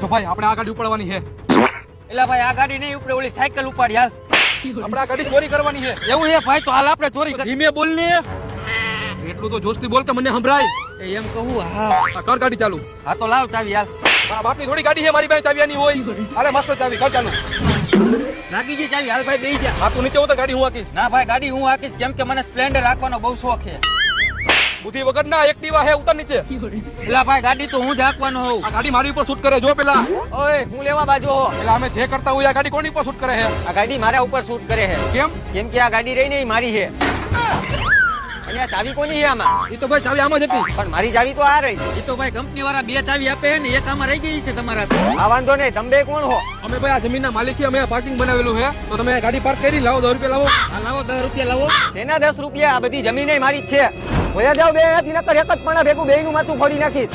તો ભાઈ આપણે આ ગાડી ઉપાડવાની છે. એલા ભાઈ આ ગાડી નહીં ઉપડે, ઓલી સાયકલ ઉપાડી હાલ. આપણે આ ગાડી ચોરી કરવાની છે. એવું છે ભાઈ, તો હાલ આપણે ચોરી કરી. ધીમે બોલ ને, એટલું તો જોશથી બોલ કે મને સંભળાય. એમ કહું? હા આ કર ગાડી ચાલુ. હા તો લાવ ચાવી હાલ. મારા બાપની થોડી ગાડી છે, મારી પાસે ચાવી આની હોય. હાલે મસ્ત ચાવી, કર ચાલુ. લાગી ગઈ ચાવી, હાલ ભાઈ બેહી જા. આ તું નીચે ઉતર, ગાડી હું હાકીશ. ના ભાઈ ગાડી હું હાકીશ, કેમ કે મને સ્પ્લેન્ડર રાખવાનો બહુ શોખ છે. બુદ્ધિ વગર ના એક્ટિવા હે, ઉતર નીચે. એલા ભાઈ ગાડી તો હું જ હાકવાનો હોઉં. આ ગાડી મારી ઉપર શૂટ કરે જો પેલા. ઓય હું લેવા બાજુ હો. એટલે અમે જે કરતા હોય આ ગાડી કોની ઉપર શૂટ કરે છે? આ ગાડી મારા ઉપર શૂટ કરે છે. કેમ? કેમ કે આ ગાડી રહી ને એ મારી છે. અને આ ચાવી કોની છે આમાં? એ તો ભાઈ ચાવી આમાં જ હતી. પણ મારી ચાવી તો આ રહી. એ તો ભાઈ કંપની વાળા બે ચાવી આપે ને, એક આમાં રહી ગઈ છે તમારા. આ વાંધો નહીં, તમે બે કોણ હો? અમે ભાઈ આ જમીનના માલિક છીએ, અમે પાર્કિંગ બનાવેલું છે, તો તમે ગાડી પાર્ક કરી લાવો. 10 રૂપિયા લાવો. આ લાવો 10 રૂપિયા લાવો. તેના 10 રૂપિયા? આ બધી જમીન મારી જ છે. હોયા જાવ બે, નકર એક જ પણ ભેગું બેયનું માથું ફોડી નાખીશ.